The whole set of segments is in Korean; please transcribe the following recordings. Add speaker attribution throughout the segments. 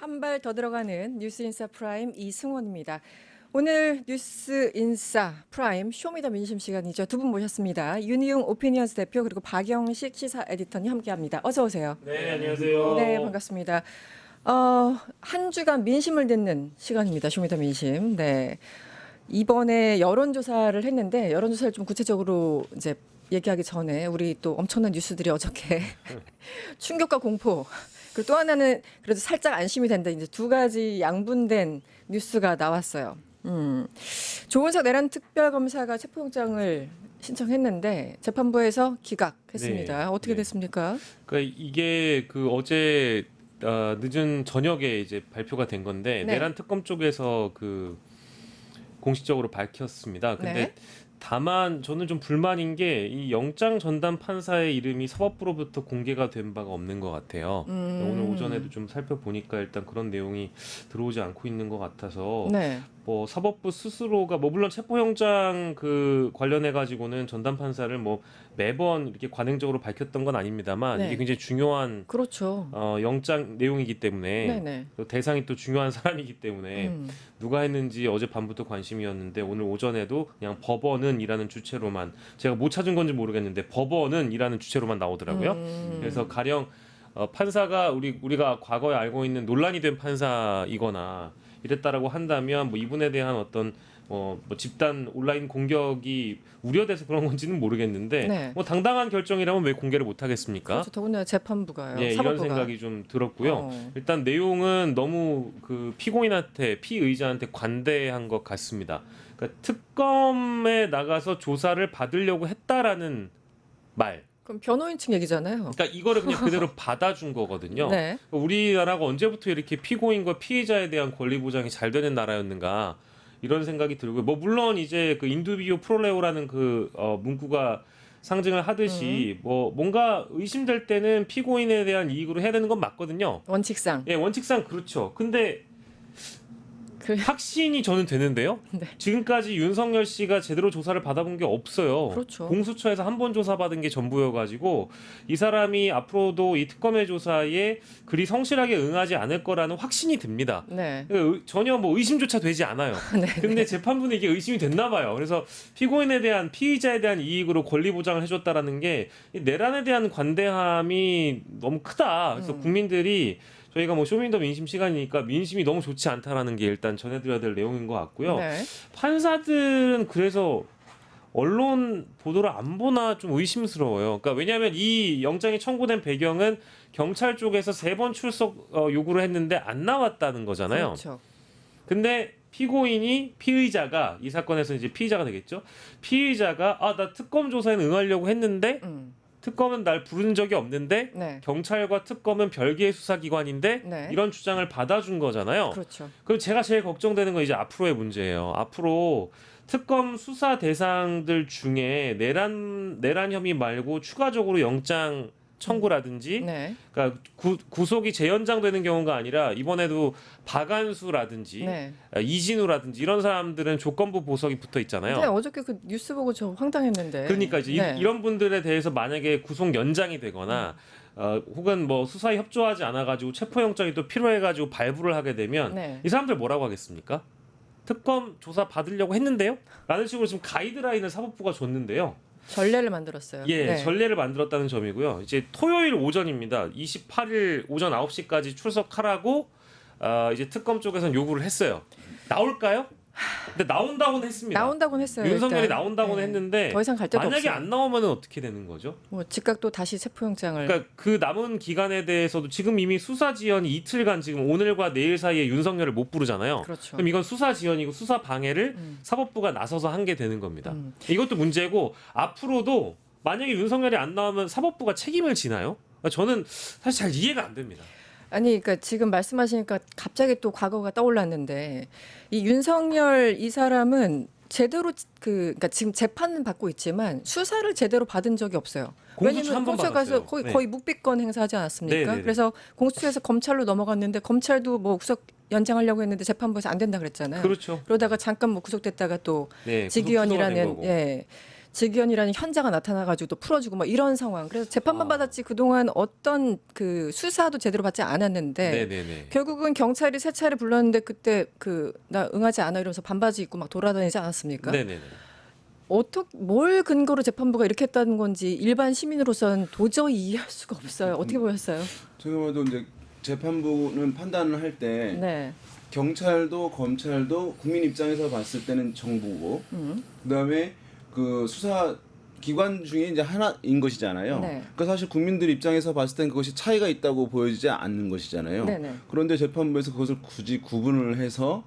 Speaker 1: 한 발 더 들어가는 뉴스인사 프라임 이승원입니다. 오늘 뉴스인사 프라임 쇼미더민심 시간이죠. 두 분 모셨습니다. 윤희용 오피니언스 대표 그리고 박영식 시사 에디터님 함께합니다. 어서 오세요.
Speaker 2: 네, 안녕하세요.
Speaker 1: 네, 반갑습니다. 한 주간 민심을 듣는 시간입니다. 쇼미더민심. 네. 이번에 여론조사를 했는데 여론조사를 좀 구체적으로 이제 얘기하기 전에 우리 또 엄청난 뉴스들이 어저께 충격과 공포 그리고 또 하나는 그래도 살짝 안심이 된다. 이제 두 가지 양분된 뉴스가 나왔어요. 조은석 내란 특별검사가 체포영장을 신청했는데 재판부에서 기각했습니다.
Speaker 2: 네,
Speaker 1: 어떻게
Speaker 2: 네.
Speaker 1: 됐습니까?
Speaker 2: 그러니까 이게 어제 늦은 저녁에 이제 발표가 된 건데
Speaker 1: 네.
Speaker 2: 내란 특검 쪽에서 공식적으로 밝혔습니다. 근데
Speaker 1: 네.
Speaker 2: 다만 저는 좀 불만인 게 이 영장 전담 판사의 이름이 사법부로부터 공개가 된 바가 없는 것 같아요. 오늘 오전에도 좀 살펴보니까 일단 그런 내용이 들어오지 않고 있는 것 같아서
Speaker 1: 네.
Speaker 2: 뭐 사법부 스스로가 뭐 물론 체포영장 관련해 가지고는 전담 판사를 뭐 매번 이렇게 관행적으로 밝혔던 건 아닙니다만
Speaker 1: 네.
Speaker 2: 이게 굉장히 중요한
Speaker 1: 그렇죠.
Speaker 2: 영장 내용이기 때문에
Speaker 1: 네네.
Speaker 2: 또 대상이 또 중요한 사람이기 때문에
Speaker 1: 음.
Speaker 2: 누가 했는지 어젯밤부터 관심이었는데 오늘 오전에도 그냥 법원은이라는 주체로만 제가 못 찾은 건지 모르겠는데 법원은이라는 주체로만 나오더라고요. 그래서 가령 판사가 우리가 과거에 알고 있는 논란이 된 판사이거나 이랬다라고 한다면 뭐 이분에 대한 어떤 뭐 집단 온라인 공격이 우려돼서 그런 건지는 모르겠는데
Speaker 1: 네.
Speaker 2: 뭐 당당한 결정이라면 왜 공개를 못 하겠습니까?
Speaker 1: 그렇죠. 더군다나 재판부가요.
Speaker 2: 예,
Speaker 1: 사법부가.
Speaker 2: 이런 생각이 좀 들었고요.
Speaker 1: 어.
Speaker 2: 일단 내용은 너무 피의자한테 관대한 것 같습니다. 그러니까 특검에 나가서 조사를 받으려고 했다라는 말.
Speaker 1: 그럼 변호인 측 얘기잖아요.
Speaker 2: 그러니까 이거를 그냥 그대로 받아준 거거든요.
Speaker 1: 네.
Speaker 2: 그러니까 우리나라가 언제부터 이렇게 피고인과 피해자에 대한 권리 보장이 잘 되는 나라였는가 이런 생각이 들고요. 뭐 물론 이제 인두비오 프롤레오라는 문구가 상징을 하듯이 뭐 뭔가 의심될 때는 피고인에 대한 이익으로 해야 되는 건 맞거든요.
Speaker 1: 원칙상.
Speaker 2: 예, 원칙상 그렇죠. 근데
Speaker 1: 그-
Speaker 2: 확신이 저는 되는데요.
Speaker 1: 네.
Speaker 2: 지금까지 윤석열 씨가 제대로 조사를 받아본 게 없어요.
Speaker 1: 그렇죠.
Speaker 2: 공수처에서 한 번 조사받은 게 전부여가지고 이 사람이 앞으로도 이 특검의 조사에 그리 성실하게 응하지 않을 거라는 확신이 듭니다.
Speaker 1: 네.
Speaker 2: 전혀 뭐 의심조차 되지 않아요.
Speaker 1: 네.
Speaker 2: 근데 재판부는 이게 의심이 됐나 봐요. 그래서 피의자에 대한 이익으로 권리 보장을 해줬다라는 게 이 내란에 대한 관대함이 너무 크다. 그래서 국민들이 저희가 뭐 쇼미더 민심 시간이니까 민심이 너무 좋지 않다라는 게 일단 전해드려야 될 내용인 것 같고요.
Speaker 1: 네.
Speaker 2: 판사들은 그래서 언론 보도를 안 보나 좀 의심스러워요. 그러니까 왜냐하면 이 영장이 청구된 배경은 경찰 쪽에서 3번 출석 요구를 했는데 안 나왔다는 거잖아요.
Speaker 1: 그렇죠.
Speaker 2: 근데 피의자가 이 사건에서 이제 피의자가 되겠죠. 피의자가 나 특검 조사에 응하려고 했는데 특검은 날 부른 적이 없는데
Speaker 1: 네.
Speaker 2: 경찰과 특검은 별개의 수사기관인데
Speaker 1: 네.
Speaker 2: 이런 주장을 받아준 거잖아요.
Speaker 1: 그렇죠.
Speaker 2: 그럼 제가 제일 걱정되는 건 이제 앞으로의 문제예요. 앞으로 특검 수사 대상들 중에 내란 혐의 말고 추가적으로 영장 청구라든지
Speaker 1: 네.
Speaker 2: 그러니까 구속이 재연장되는 경우가 아니라 이번에도 박안수라든지
Speaker 1: 네.
Speaker 2: 이진우라든지 이런 사람들은 조건부 보석이 붙어 있잖아요.
Speaker 1: 근데 어저께 그 뉴스 보고 저 황당했는데.
Speaker 2: 그러니까 이제
Speaker 1: 네.
Speaker 2: 이런 분들에 대해서 만약에 구속 연장이 되거나 혹은 뭐 수사에 협조하지 않아가지고 체포영장이 또 필요해가지고 발부를 하게 되면
Speaker 1: 네.
Speaker 2: 이 사람들 뭐라고 하겠습니까? 특검 조사 받으려고 했는데요? 라는 식으로 지금 가이드라인을 사법부가 줬는데요.
Speaker 1: 전례를 만들었어요.
Speaker 2: 예,
Speaker 1: 네.
Speaker 2: 전례를 만들었다는 점이고요. 이제 토요일 오전입니다. 28일 오전 9시까지 출석하라고 이제 특검 쪽에서는 요구를 했어요. 나올까요? 근데 나온다고는 했습니다.
Speaker 1: 나온다고는 했어요.
Speaker 2: 윤석열이
Speaker 1: 일단.
Speaker 2: 나온다고는
Speaker 1: 네.
Speaker 2: 했는데
Speaker 1: 더 이상 갈 데가
Speaker 2: 만약에
Speaker 1: 없어요.
Speaker 2: 안 나오면 어떻게 되는 거죠?
Speaker 1: 뭐 즉각 또 다시 체포영장을.
Speaker 2: 그러니까 그 남은 기간에 대해서도 지금 이미 수사 지연이 이틀간 지금 오늘과 내일 사이에 윤석열을 못 부르잖아요.
Speaker 1: 그렇죠.
Speaker 2: 그럼 이건 수사 지연이고 수사 방해를 사법부가 나서서 한 게 되는 겁니다. 이것도 문제고 앞으로도 만약에 윤석열이 안 나오면 사법부가 책임을 지나요? 저는 사실 잘 이해가 안 됩니다.
Speaker 1: 아니, 그러니까 지금 말씀하시니까 갑자기 또 과거가 떠올랐는데 이 윤석열 이 사람은 제대로 그러니까 지금 재판은 받고 있지만 수사를 제대로 받은 적이 없어요.
Speaker 2: 공수처
Speaker 1: 왜냐면
Speaker 2: 한번
Speaker 1: 공수처 가서
Speaker 2: 받았어요. 네.
Speaker 1: 거의 묵비권 행사하지 않았습니까?
Speaker 2: 네네네.
Speaker 1: 그래서 공수처에서 검찰로 넘어갔는데 검찰도 뭐 구속 연장하려고 했는데 재판부에서 안 된다 그랬잖아요.
Speaker 2: 그렇죠.
Speaker 1: 그러다가 잠깐 뭐 구속됐다가 또
Speaker 2: 네,
Speaker 1: 직위원이라는
Speaker 2: 구속 취소가 된 거고.
Speaker 1: 예. 직연이라는 현자가 나타나가지고 또 풀어주고 뭐 이런 상황. 그래서 재판만 받았지 그동안 어떤 그 수사도 제대로 받지 않았는데
Speaker 2: 네네네.
Speaker 1: 결국은 경찰이 세 차례 불렀는데 그때 그 나 응하지 않아 이러면서 반바지 입고 막 돌아다니지 않았습니까?
Speaker 2: 네네네.
Speaker 1: 뭘 근거로 재판부가 이렇게 했다는 건지 일반 시민으로서는 도저히 이해할 수가 없어요. 어떻게 보셨어요?
Speaker 3: 제가 봐도 이제 재판부는 판단을 할 때
Speaker 1: 네.
Speaker 3: 경찰도 검찰도 국민 입장에서 봤을 때는 정부고 그다음에 그 수사 기관 중에 이제 하나인 것이잖아요.
Speaker 1: 네.
Speaker 3: 그러니까 사실 국민들 입장에서 봤을 땐 그것이 차이가 있다고 보여지지 않는 것이잖아요.
Speaker 1: 네네.
Speaker 3: 그런데 재판부에서 그것을 굳이 구분을 해서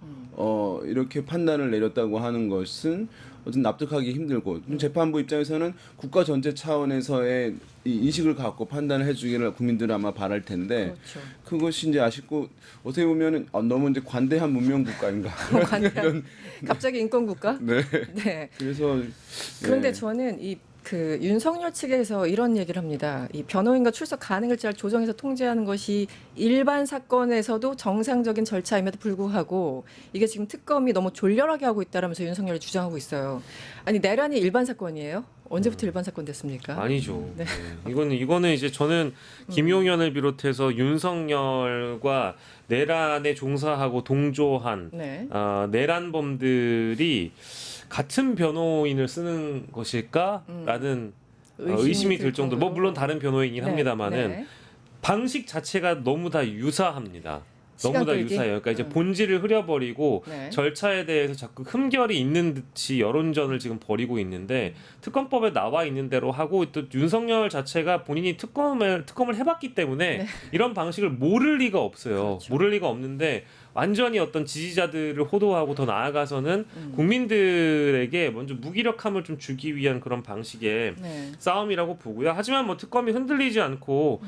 Speaker 3: 이렇게 판단을 내렸다고 하는 것은 어쨌든 납득하기 힘들고 재판부 입장에서는 국가 전체 차원에서의 이 인식을 갖고 판단을 해주기를 국민들은 아마 바랄 텐데
Speaker 1: 그렇죠.
Speaker 3: 그것이 이제 아쉽고 어떻게 보면은 너무 이제 관대한 문명 국가인가
Speaker 1: 관대한 갑자기 인권 국가?
Speaker 3: 네.
Speaker 1: 네.
Speaker 3: 그래서
Speaker 1: 그런데
Speaker 3: 네.
Speaker 1: 저는 이 그 윤석열 측에서 이런 얘기를 합니다. 이 변호인과 출석 가능을 잘 조정해서 통제하는 것이 일반 사건에서도 정상적인 절차임에도 불구하고 이게 지금 특검이 너무 졸렬하게 하고 있다라면서 윤석열이 주장하고 있어요. 아니 내란이 일반 사건이에요? 언제부터 일반 사건 됐습니까?
Speaker 2: 아니죠.
Speaker 1: 네.
Speaker 2: 네. 이거는 이제 저는 김용현을 비롯해서 윤석열과 내란에 종사하고 동조한
Speaker 1: 네.
Speaker 2: 내란범들이 같은 변호인을 쓰는 것일까라는 의심이 들 정도로 뭐 물론 다른 변호인이긴
Speaker 1: 네.
Speaker 2: 합니다만은
Speaker 1: 네.
Speaker 2: 방식 자체가 너무 다 유사합니다. 너무
Speaker 1: 시간
Speaker 2: 다
Speaker 1: 끌기?
Speaker 2: 유사해요. 그러니까 이제 본질을 흐려버리고
Speaker 1: 네.
Speaker 2: 절차에 대해서 자꾸 흠결이 있는 듯이 여론전을 지금 벌이고 있는데 특검법에 나와 있는 대로 하고 또 윤석열 자체가 본인이 특검을 해봤기 때문에
Speaker 1: 네.
Speaker 2: 이런 방식을 모를 리가 없어요.
Speaker 1: 그렇죠.
Speaker 2: 모를 리가 없는데 완전히 어떤 지지자들을 호도하고 더 나아가서는 국민들에게 먼저 무기력함을 좀 주기 위한 그런 방식의
Speaker 1: 네.
Speaker 2: 싸움이라고 보고요. 하지만 뭐 특검이 흔들리지 않고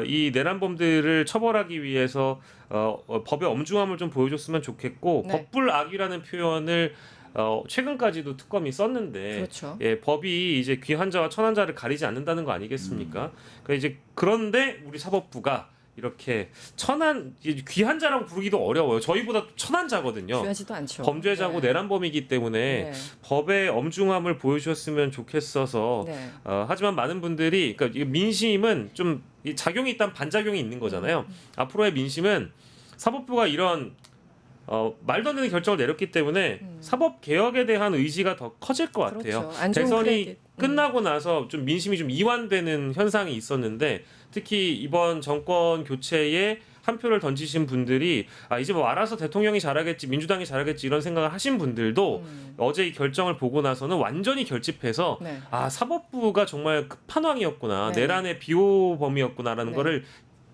Speaker 2: 이 내란범들을 처벌하기 위해서 법의 엄중함을 좀 보여줬으면 좋겠고
Speaker 1: 네.
Speaker 2: 법불악이라는 표현을 최근까지도 특검이 썼는데
Speaker 1: 그렇죠.
Speaker 2: 예, 법이 이제 귀환자와 천환자를 가리지 않는다는 거 아니겠습니까? 그러니까 이제 그런데 우리 사법부가 이렇게 귀환자라고 부르기도 어려워요. 저희보다 천환자거든요.
Speaker 1: 귀하지도 않죠.
Speaker 2: 범죄자고
Speaker 1: 네.
Speaker 2: 내란범이기 때문에
Speaker 1: 네.
Speaker 2: 법의 엄중함을 보여주셨으면 좋겠어서
Speaker 1: 네.
Speaker 2: 하지만 많은 분들이 그러니까 이 민심은 좀 이 작용이 있다면 반작용이 있는 거잖아요. 앞으로의 민심은 사법부가 이런 말도 안 되는 결정을 내렸기 때문에 사법 개혁에 대한 의지가 더 커질 것 같아요.
Speaker 1: 그렇죠. 안 좋은
Speaker 2: 대선이
Speaker 1: 크레딧.
Speaker 2: 끝나고 나서 좀 민심이 좀 이완되는 현상이 있었는데 특히 이번 정권 교체에 한 표를 던지신 분들이 이제 뭐 알아서 대통령이 잘하겠지 민주당이 잘하겠지 이런 생각을 하신 분들도 어제 이 결정을 보고 나서는 완전히 결집해서
Speaker 1: 네.
Speaker 2: 사법부가 정말 끝판왕이었구나
Speaker 1: 네.
Speaker 2: 내란의 비호범이었구나라는
Speaker 1: 네.
Speaker 2: 거를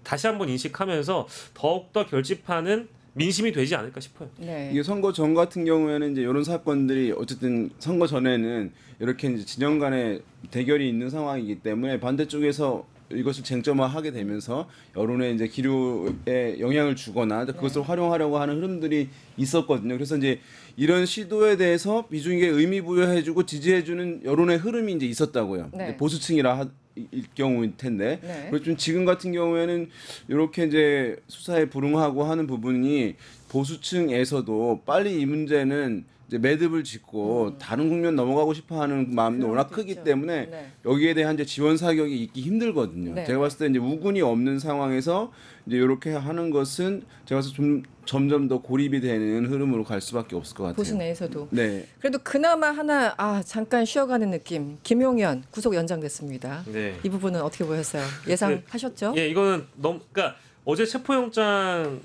Speaker 2: 다시 한번 인식하면서 더욱더 결집하는 민심이 되지 않을까 싶어요.
Speaker 1: 네.
Speaker 3: 이게 선거 전 같은 경우에는 이제 이런 사건들이 어쨌든 선거 전에는 이렇게 이제 진영 간의 대결이 있는 상황이기 때문에 반대쪽에서 이것을 쟁점화하게 되면서 여론의 이제 기류에 영향을 주거나 그것을 활용하려고 하는 흐름들이 있었거든요. 그래서 이제 이런 시도에 대해서 비중있게 의미 부여해주고 지지해주는 여론의 흐름이 이제 있었다고요.
Speaker 1: 네.
Speaker 3: 이제 보수층이라 일 경우일 텐데.
Speaker 1: 네.
Speaker 3: 그리고 좀 지금 같은 경우에는 이렇게 이제 수사에 불응하고 하는 부분이 보수층에서도 빨리 이 문제는 이제 매듭을 짓고 다른 국면 넘어가고 싶어하는 마음이
Speaker 1: 그런
Speaker 3: 워낙
Speaker 1: 것도
Speaker 3: 크기
Speaker 1: 있죠.
Speaker 3: 때문에
Speaker 1: 네.
Speaker 3: 여기에 대한 이제 지원 사격이 있기 힘들거든요.
Speaker 1: 네.
Speaker 3: 제가 봤을 때 이제 우군이 없는 상황에서 이제 이렇게 하는 것은 제가 봤을 때 좀 점점 더 고립이 되는 흐름으로 갈 수밖에 없을 것 같아요.
Speaker 1: 보수 내에서도.
Speaker 3: 네.
Speaker 1: 그래도 그나마 하나 잠깐 쉬어가는 느낌. 김용현 구속 연장됐습니다.
Speaker 2: 네.
Speaker 1: 이 부분은 어떻게 보셨어요? 예상하셨죠?
Speaker 2: 예, 이거는 너무 그러니까 어제 체포영장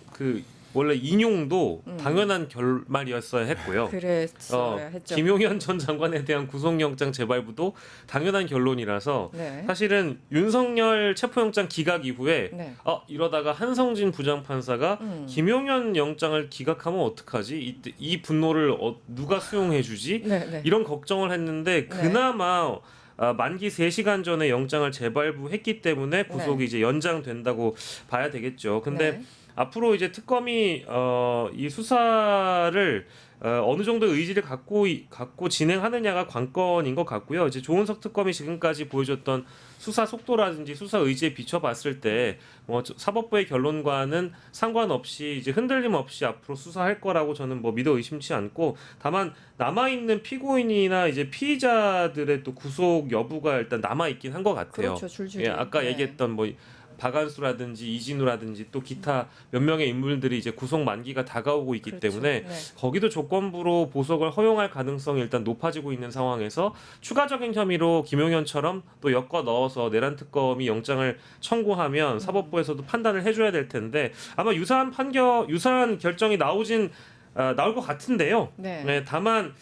Speaker 2: 원래 인용도 당연한 결말이었어야 했고요.
Speaker 1: 그랬어야 했죠.
Speaker 2: 김용현 전 장관에 대한 구속영장 재발부도 당연한 결론이라서
Speaker 1: 네.
Speaker 2: 사실은 윤석열 체포영장 기각 이후에
Speaker 1: 네.
Speaker 2: 이러다가 한성진 부장판사가 김용현 영장을 기각하면 어떡하지? 이 분노를 누가 수용해주지?
Speaker 1: 네, 네.
Speaker 2: 이런 걱정을 했는데 그나마 만기 3시간 전에 영장을 재발부했기 때문에 구속이 이제 연장된다고 봐야 되겠죠. 근데
Speaker 1: 네.
Speaker 2: 앞으로 이제 특검이 이 수사를 어느 정도 의지를 갖고 진행하느냐가 관건인 것 같고요. 이제 조은석 특검이 지금까지 보여줬던 수사 속도라든지 수사 의지에 비춰봤을 때 뭐 사법부의 결론과는 상관없이 이제 흔들림 없이 앞으로 수사할 거라고 저는 뭐 믿어 의심치 않고, 다만 남아 있는 피고인이나 이제 피의자들의 또 구속 여부가 일단 남아 있긴 한 것 같아요.
Speaker 1: 그렇죠, 줄줄이.
Speaker 2: 예, 아까
Speaker 1: 네.
Speaker 2: 얘기했던 뭐 박한수라든지 이진우라든지 또 기타 몇 명의 인물들이 이제 구속 만기가 다가오고 있기
Speaker 1: 그렇죠.
Speaker 2: 때문에
Speaker 1: 네.
Speaker 2: 거기도 조건부로 보석을 허용할 가능성이 일단 높아지고 있는 상황에서 추가적인 혐의로 김용현처럼 또 엮어 넣어서 내란 특검이 영장을 청구하면 사법부에서도 판단을 해줘야 될 텐데 아마 유사한 결정이 나올 것 같은데요.
Speaker 1: 네.
Speaker 2: 네, 다만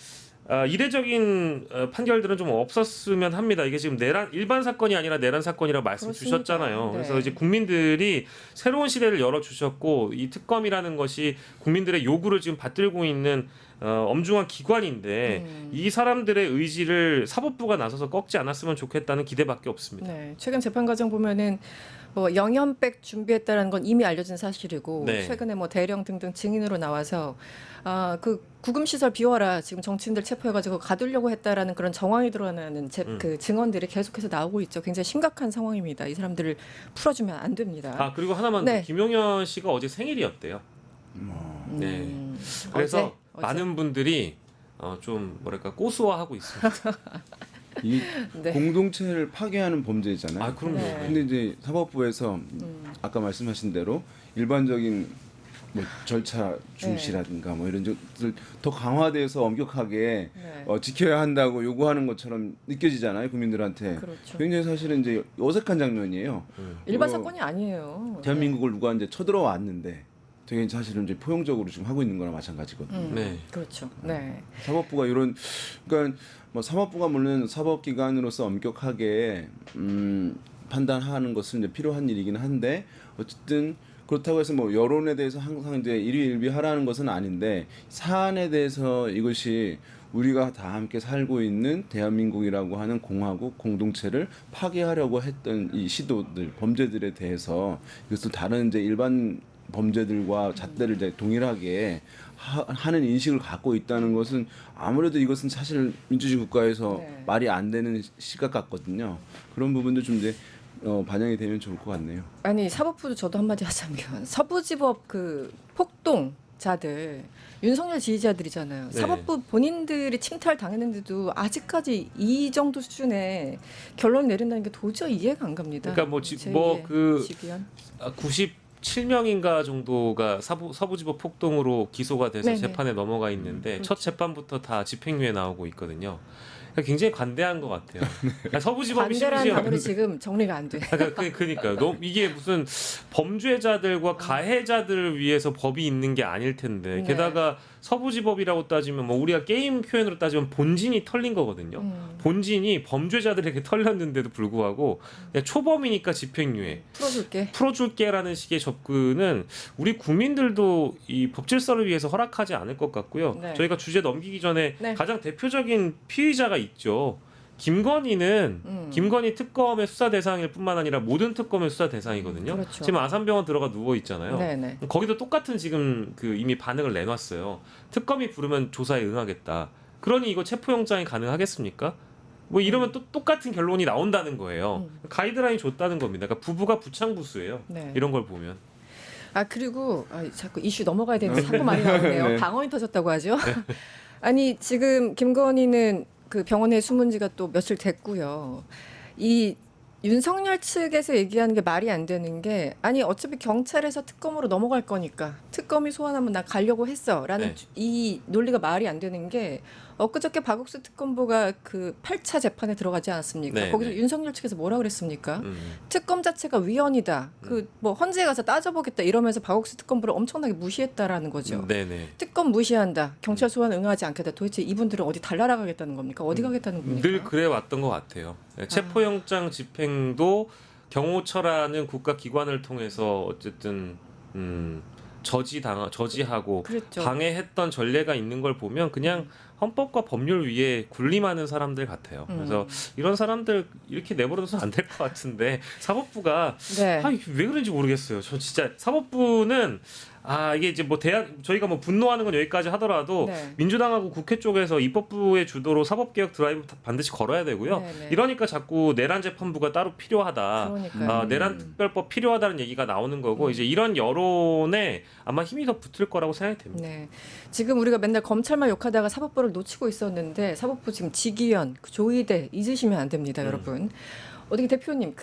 Speaker 2: 이례적인 판결들은 좀 없었으면 합니다. 이게 지금 일반 사건이 아니라 내란 사건이라고 말씀
Speaker 1: 그렇습니다.
Speaker 2: 주셨잖아요.
Speaker 1: 네.
Speaker 2: 그래서 이제 국민들이 새로운 시대를 열어주셨고 이 특검이라는 것이 국민들의 요구를 지금 받들고 있는 엄중한 기관인데 이 사람들의 의지를 사법부가 나서서 꺾지 않았으면 좋겠다는 기대밖에 없습니다.
Speaker 1: 네, 최근 재판 과정 보면은 뭐 영연백 준비했다라는 건 이미 알려진 사실이고
Speaker 2: 네.
Speaker 1: 최근에 뭐 대령 등등 증인으로 나와서 그 구금 시설 비워라 지금 정치인들 체포해가지고 가두려고 했다라는 그런 정황이 드러나는 그 증언들이 계속해서 나오고 있죠. 굉장히 심각한 상황입니다. 이 사람들을 풀어주면 안 됩니다.
Speaker 2: 아 그리고 하나만
Speaker 1: 네.
Speaker 2: 더, 김용현 씨가 어제 생일이었대요. 네. 그래서
Speaker 1: 어제?
Speaker 2: 많은 분들이 좀 뭐랄까 고소화하고 있습니다.
Speaker 3: 이
Speaker 1: 네.
Speaker 3: 공동체를 파괴하는 범죄잖아요.
Speaker 2: 아 그럼요.
Speaker 1: 네.
Speaker 3: 근데 이제 사법부에서 아까 말씀하신 대로 일반적인 뭐 절차 중시라든가 뭐 이런 것들 더 강화돼서 엄격하게
Speaker 1: 네.
Speaker 3: 지켜야 한다고 요구하는 것처럼 느껴지잖아요, 국민들한테.
Speaker 1: 그렇죠.
Speaker 3: 굉장히 사실은 이제 어색한 장면이에요.
Speaker 1: 일반
Speaker 3: 어,
Speaker 1: 사건이 아니에요.
Speaker 3: 대한민국을 누가 이제 쳐들어왔는데 되게 사실은 이제 포용적으로 지금 하고 있는 거나 마찬가지거든요.
Speaker 2: 네.
Speaker 1: 그렇죠. 네.
Speaker 3: 사법부가 이런 그러니까 뭐 사법부가 물론 사법기관으로서 엄격하게 판단하는 것은 이제 필요한 일이긴 한데 어쨌든 그렇다고 해서 뭐 여론에 대해서 항상 이제 일희일비하라는 것은 아닌데 사안에 대해서 이것이 우리가 다 함께 살고 있는 대한민국이라고 하는 공화국 공동체를 파괴하려고 했던 이 시도들 범죄들에 대해서 이것도 다른 이제 일반 범죄들과 잣대를 이제 동일하게 하는 인식을 갖고 있다는 것은 아무래도 이것은 사실 민주주의 국가에서
Speaker 1: 네.
Speaker 3: 말이 안 되는 시각 같거든요. 그런 부분도 좀 이제 반영이 되면 좋을 것 같네요.
Speaker 1: 아니 사법부도 저도 한마디 하자면 서부지법 그 폭동자들 윤석열 지지자들이잖아요.
Speaker 2: 네.
Speaker 1: 사법부 본인들이 침탈 당했는데도 아직까지 이 정도 수준의 결론 내린다는 게 도저히 이해가 안 갑니다.
Speaker 2: 그러니까
Speaker 1: 제2의 지비안.
Speaker 2: 97명인가 정도가 서부지법 폭동으로 기소가 돼서
Speaker 1: 네네.
Speaker 2: 재판에 넘어가 있는데 첫 재판부터 다 집행유예 나오고 있거든요. 그러니까 굉장히 관대한 것 같아요. 그러니까 서부지법이
Speaker 1: 관대라는
Speaker 2: 심지어
Speaker 1: 단어를 지금 정리가 안 돼.
Speaker 2: 그러니까요. 이게 무슨 범죄자들과 가해자들을 위해서 법이 있는 게 아닐 텐데
Speaker 1: 네.
Speaker 2: 게다가 서부지법이라고 따지면 뭐 우리가 게임 표현으로 따지면 본진이 털린 거거든요. 본진이 범죄자들에게 털렸는데도 불구하고 그냥 초범이니까 집행유예 풀어줄게라는 식의 접근은 우리 국민들도 이 법질서를 위해서 허락하지 않을 것 같고요.
Speaker 1: 네.
Speaker 2: 저희가 주제 넘기기 전에
Speaker 1: 네.
Speaker 2: 가장 대표적인 피의자가 있죠. 김건희는 김건희 특검의 수사 대상일 뿐만 아니라 모든 특검의 수사 대상이거든요.
Speaker 1: 그렇죠.
Speaker 2: 지금 아산병원 들어가 누워 있잖아요.
Speaker 1: 네네.
Speaker 2: 거기도 똑같은 지금 그 이미 반응을 내놨어요. 특검이 부르면 조사에 응하겠다. 그러니 이거 체포영장이 가능하겠습니까? 뭐 이러면 또 똑같은 결론이 나온다는 거예요. 가이드라인 줬다는 겁니다. 그러니까 부부가 부창부수예요.
Speaker 1: 네.
Speaker 2: 이런 걸 보면.
Speaker 1: 그리고 자꾸 이슈 넘어가야 되는데 자꾸 많이 나오네요.
Speaker 3: 네.
Speaker 1: 방언이 터졌다고 하죠. 아니 지금 김건희는 그 병원에 숨은 지가 또 며칠 됐고요. 이 윤석열 측에서 얘기하는 게 말이 안 되는 게 아니 어차피 경찰에서 특검으로 넘어갈 거니까 특검이 소환하면 나 가려고 했어라는
Speaker 2: 네.
Speaker 1: 이 논리가 말이 안 되는 게 엊그저께 박옥수 특검보가 그 8차 재판에 들어가지 않았습니까?
Speaker 2: 네,
Speaker 1: 거기서
Speaker 2: 네.
Speaker 1: 윤석열 측에서 뭐라 그랬습니까? 특검 자체가 위헌이다. 그 뭐 헌재에 가서 따져보겠다 이러면서 박옥수 특검부를 엄청나게 무시했다라는 거죠.
Speaker 2: 네네.
Speaker 1: 특검 무시한다. 경찰 소환 응하지 않겠다. 도대체 이분들은 어디 달나라가겠다는 겁니까? 어디 가겠다는 겁니까?
Speaker 2: 늘 그래 왔던 것 같아요. 체포영장 집행도 경호처라는 국가기관을 통해서 어쨌든 저지하고
Speaker 1: 그랬죠.
Speaker 2: 방해했던 전례가 있는 걸 보면 그냥 헌법과 법률 위에 군림하는 사람들 같아요. 그래서 이런 사람들 이렇게 내버려둬서 안 될 것 같은데 사법부가
Speaker 1: 네.
Speaker 2: 왜 그런지 모르겠어요. 저 진짜 사법부는 이게 이제 뭐 저희가 뭐 분노하는 건 여기까지 하더라도
Speaker 1: 네.
Speaker 2: 민주당하고 국회 쪽에서 입법부의 주도로 사법개혁 드라이브 반드시 걸어야 되고요.
Speaker 1: 네.
Speaker 2: 이러니까 자꾸 내란 재판부가 따로 필요하다.
Speaker 1: 그러니까요.
Speaker 2: 내란 특별법 필요하다는 얘기가 나오는 거고 이제 이런 여론에 아마 힘이 더 붙을 거라고 생각이 됩니다.
Speaker 1: 네. 지금 우리가 맨날 검찰만 욕하다가 사법부를 놓치고 있었는데 사법부 지금 직위원, 조의대 잊으시면 안 됩니다, 여러분. 어떻게 대표님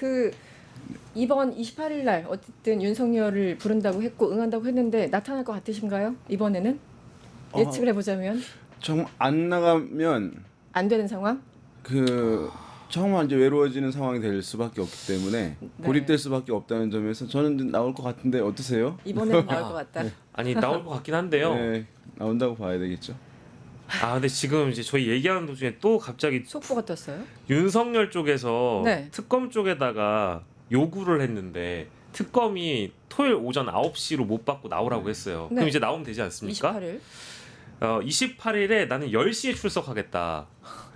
Speaker 1: 이번 28일 날 어쨌든 윤석열을 부른다고 했고 응한다고 했는데 나타날 것 같으신가요? 이번에는 예측을 해보자면
Speaker 3: 정말 안 나가면
Speaker 1: 안 되는 상황?
Speaker 3: 정말 이제 외로워지는 상황이 될 수밖에 없기 때문에 고립될 수밖에 없다는 점에서 저는 좀 나올 것 같은데 어떠세요?
Speaker 1: 이번에는 나올 것 같다.
Speaker 2: 아니 나올 것 같긴 한데요.
Speaker 3: 네, 나온다고 봐야 되겠죠.
Speaker 2: 근데 지금 이제 저희 얘기하는 도중에 또 갑자기
Speaker 1: 속보가 떴어요?
Speaker 2: 윤석열 쪽에서
Speaker 1: 네.
Speaker 2: 특검 쪽에다가 요구를 했는데 특검이 토요일 오전 9시로 못 받고 나오라고 했어요.
Speaker 1: 네.
Speaker 2: 그럼 이제 나오면 되지 않습니까?
Speaker 1: 28일.
Speaker 2: 28일에 나는 10시에 출석하겠다.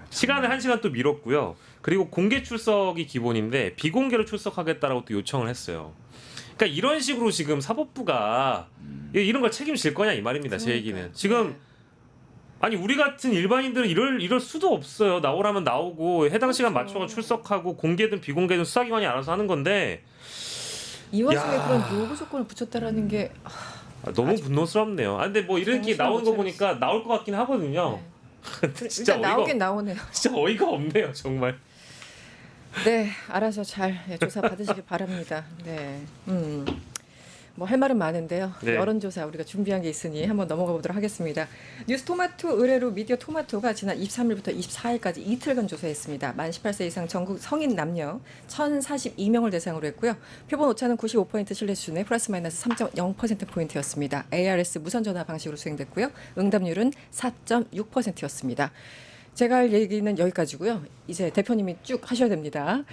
Speaker 2: 시간을 1시간 또 미뤘고요. 그리고 공개 출석이 기본인데 비공개로 출석하겠다라고 또 요청을 했어요. 그러니까 이런 식으로 지금 사법부가 이런 걸 책임질 거냐 이 말입니다. 제 얘기는. 지금
Speaker 1: 네.
Speaker 2: 아니 우리 같은 일반인들은 이럴 수도 없어요. 나오라면 나오고 해당 시간
Speaker 1: 그렇죠.
Speaker 2: 맞춰서 출석하고 공개든 비공개든 수사기관이 알아서 하는 건데
Speaker 1: 이 와중에
Speaker 2: 야.
Speaker 1: 그런 요구 조건을 붙였다라는 게
Speaker 2: 너무 분노스럽네요. 근데 뭐 이렇게
Speaker 1: 정신을
Speaker 2: 나오는 거
Speaker 1: 못
Speaker 2: 보니까 나올 것 같긴 하거든요. 진짜
Speaker 1: 일단 나오긴 나오네요.
Speaker 2: 진짜 어이가 없네요, 정말.
Speaker 1: 네, 알아서 잘 조사 받으시길 바랍니다. 네, 뭐 할 말은 많은데요.
Speaker 2: 네.
Speaker 1: 여론조사 우리가 준비한 게 있으니 한번 넘어가 보도록 하겠습니다. 뉴스 토마토 의뢰로 미디어 토마토가 지난 23일부터 24일까지 이틀간 조사했습니다. 만 18세 이상 전국 성인 남녀 1,042명을 대상으로 했고요. 표본 오차는 95% 신뢰 수준의 플러스 마이너스 3.0%포인트였습니다. ARS 무선 전화 방식으로 수행됐고요. 응답률은 4.6%였습니다. 제가 할 얘기는 여기까지고요. 이제 대표님이 쭉 하셔야 됩니다.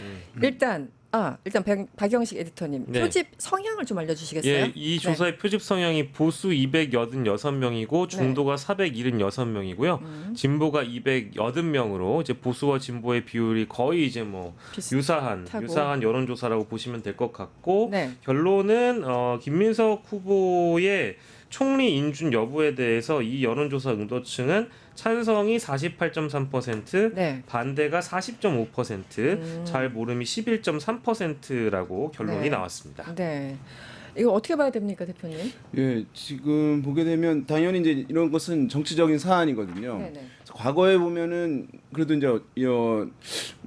Speaker 1: 일단 박영식 에디터님
Speaker 2: 네.
Speaker 1: 표집 성향을 좀 알려주시겠어요?
Speaker 2: 예, 이 조사의 표집 성향이 보수 286명이고 중도가 476명이고요. 진보가 280명으로 이제 보수와 진보의 비율이 거의 이제 뭐 유사한 여론조사라고 보시면 될 것 같고
Speaker 1: 네.
Speaker 2: 결론은 김민석 후보의 총리 인준 여부에 대해서 이 여론조사 응도층은 찬성이 48.3%,
Speaker 1: 네.
Speaker 2: 반대가 40.5%, 잘 모름이 11.3%라고 결론이
Speaker 1: 네.
Speaker 2: 나왔습니다.
Speaker 1: 네. 이거 어떻게 봐야 됩니까, 대표님?
Speaker 3: 예, 지금 보게 되면 당연히 이제 이런 것은 정치적인 사안이거든요.
Speaker 1: 네네.
Speaker 3: 과거에 보면은 그래도 이제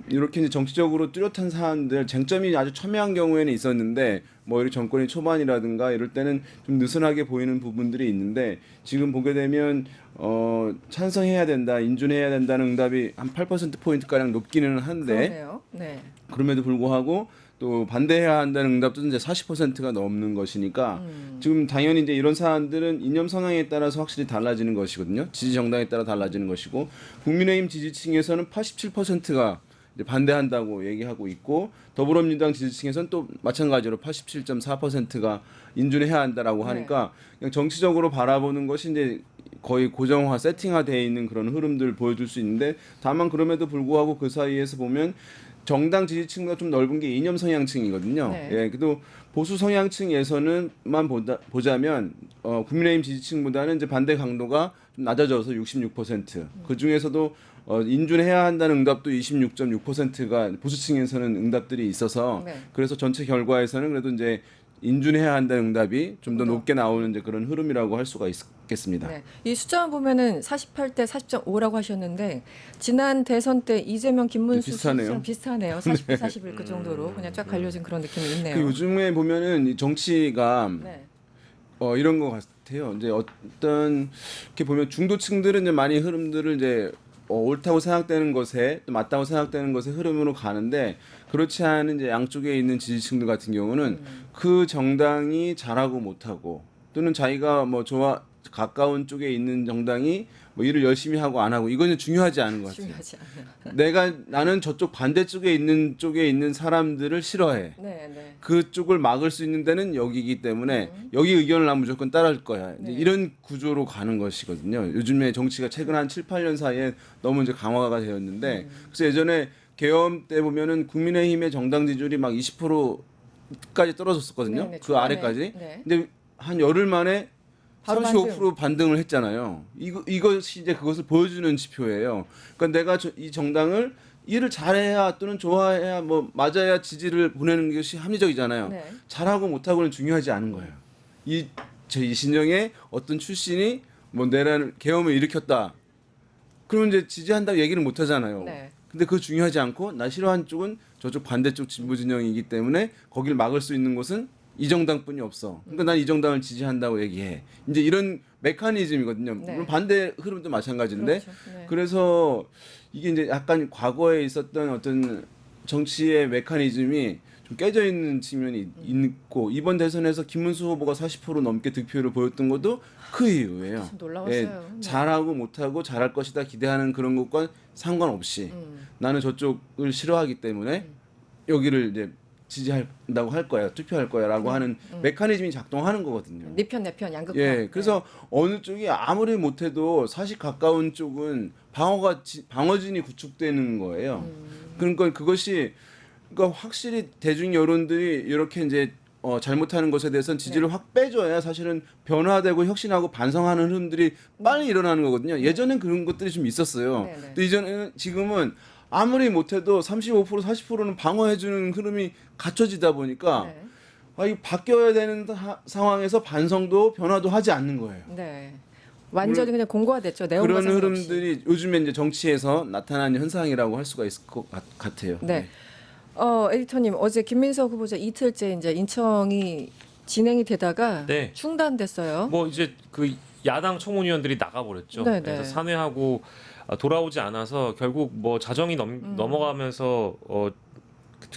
Speaker 3: 이렇게 이제 정치적으로 뚜렷한 사안들 쟁점이 아주 첨예한 경우에는 있었는데 뭐 이렇게 정권이 초반이라든가 이럴 때는 좀 느슨하게 보이는 부분들이 있는데 지금 보게 되면 찬성해야 된다, 인준해야 된다는 응답이 한 8% 포인트 가량 높기는 한데
Speaker 1: 그러네요. 네.
Speaker 3: 그럼에도 불구하고 또 반대해야 한다는 응답도 이제 40%가 넘는 것이니까 지금 당연히 이제 이런 사안들은 이념 성향에 따라서 확실히 달라지는 것이거든요. 지지 정당에 따라 달라지는 것이고 국민의힘 지지층에서는 87%가 이제 반대한다고 얘기하고 있고 더불어민주당 지지층에서는 또 마찬가지로 87.4%가 인준해야 한다라고 하니까 그냥 정치적으로 바라보는 것이 이제 거의 고정화, 세팅화되어 있는 그런 흐름들을 보여줄 수 있는데 다만 그럼에도 불구하고 그 사이에서 보면 정당 지지층보다 좀 넓은 게 이념 성향층이거든요.
Speaker 1: 네.
Speaker 3: 예, 그래도 보수 성향층에서는만 국민의힘 지지층보다는 이제 반대 강도가 좀 낮아져서 66%. 그 중에서도 인준해야 한다는 응답도 26.6%가 보수층에서는 응답들이 있어서
Speaker 1: 네.
Speaker 3: 그래서 전체 결과에서는 그래도 이제 인준해야 한다는 응답이 좀 더 높게 나오는 이제 그런 흐름이라고 할 수가 있겠습니다.
Speaker 1: 네. 이 숫자만 보면은 48대 40.5라고 하셨는데 지난 대선 때 이재명, 김문수
Speaker 3: 비슷하네요.
Speaker 1: 비슷하네요. 49, 41 그 정도로 그냥 쫙 갈려진 그런 느낌이 있네요.
Speaker 3: 그 요즘에 보면은 이 정치가
Speaker 1: 네.
Speaker 3: 이런 것 같아요. 이제 어떤 이렇게 보면 중도층들은 이제 많이 흐름들을 이제 옳다고 생각되는 것에 또 맞다고 생각되는 것의 흐름으로 가는데 그렇지 않은 이제 양쪽에 있는 지지층들 같은 경우는 그 정당이 잘하고 못하고 또는 자기가 뭐 가까운 쪽에 있는 정당이 뭐 일을 열심히 하고 안 하고 이거는 중요하지 않은 것 같아요.
Speaker 1: 중요하지 않아요.
Speaker 3: 나는 저쪽 반대쪽에 있는 사람들을 싫어해.
Speaker 1: 네, 네.
Speaker 3: 그쪽을 막을 수 있는 데는 여기이기 때문에 여기 의견을 난 무조건 따를 거야. 이제 이런 구조로 가는 것이거든요. 요즘에 정치가 최근 한 7, 8년 사이에 너무 이제 강화가 되었는데 그래서 예전에 계엄 때 보면은 국민의힘의 정당 지지율이 막 20%까지 떨어졌었거든요.
Speaker 1: 네, 네,
Speaker 3: 그
Speaker 1: 초반에.
Speaker 3: 아래까지.
Speaker 1: 네.
Speaker 3: 근데 한 열흘 만에
Speaker 1: 바로
Speaker 3: 35% 반등을 했잖아요. 이것이 이제 그것을 보여주는 지표예요. 그러니까 내가 이 정당을 일을 잘해야 또는 좋아해야 뭐 맞아야 지지를 보내는 것이 합리적이잖아요.
Speaker 1: 네.
Speaker 3: 잘하고 못하고는 중요하지 않은 거예요. 이 이신영의 어떤 출신이 뭐 내란 계엄을 일으켰다. 그러면 이제 지지한다고 얘기를 못 하잖아요.
Speaker 1: 네.
Speaker 3: 근데 그거 중요하지 않고 나 싫어하는 쪽은 저쪽 반대쪽 진보 진영이기 때문에 거길 막을 수 있는 곳은 이 정당뿐이 없어. 그러니까 난 이 정당을 지지한다고 얘기해. 이제 이런 메커니즘이거든요.
Speaker 1: 네.
Speaker 3: 물론 반대 흐름도 마찬가지인데
Speaker 1: 그렇죠. 네.
Speaker 3: 그래서 이게 이제 약간 과거에 있었던 어떤 정치의 메커니즘이 좀 깨져 있는 측면이 있고 이번 대선에서 김문수 후보가 40% 넘게 득표를 보였던 것도 그 이유예요.
Speaker 1: 참 놀라웠어요. 네.
Speaker 3: 잘하고 못하고 잘할 것이다 기대하는 그런 것과 상관없이 나는 저쪽을 싫어하기 때문에 여기를 이제 지지한다고 할 거야, 투표할 거야라고 하는 메커니즘이 작동하는 거거든요.
Speaker 1: 네 편, 내 편, 양극화.
Speaker 3: 예, 그래서 어느 쪽이 아무리 못해도 사실 가까운 쪽은 방어진이 구축되는 거예요. 그러니까 그것이 그러니까 확실히 대중 여론들이 이렇게 이제 잘못하는 것에 대해서는 지지를 확 빼줘야 사실은 변화되고 혁신하고 반성하는 흐름들이 빨리 일어나는 거거든요. 예전엔 그런 것들이 좀 있었어요.
Speaker 1: 네, 네.
Speaker 3: 근데 이전에는 지금은 아무리 못해도 35% 40%는 방어해주는 흐름이 갖춰지다 보니까
Speaker 1: 네.
Speaker 3: 이 바뀌어야 되는 상황에서 반성도 변화도 하지 않는 거예요.
Speaker 1: 네. 완전히 그냥 공고화됐죠. 내용과
Speaker 3: 그런
Speaker 1: 상관없이.
Speaker 3: 흐름들이 요즘에 이제 정치에서 나타나는 현상이라고 할 수가 있을 것 같아요.
Speaker 1: 네. 에디터님 어제 김민석 후보자 이틀째 이제 인청이 진행이 되다가
Speaker 2: 네.
Speaker 1: 중단됐어요.
Speaker 2: 뭐 이제 그 야당 청문위원들이 나가버렸죠.
Speaker 1: 네,
Speaker 2: 그래서
Speaker 1: 네.
Speaker 2: 산회하고 돌아오지 않아서 결국 뭐 자정이 넘어가면서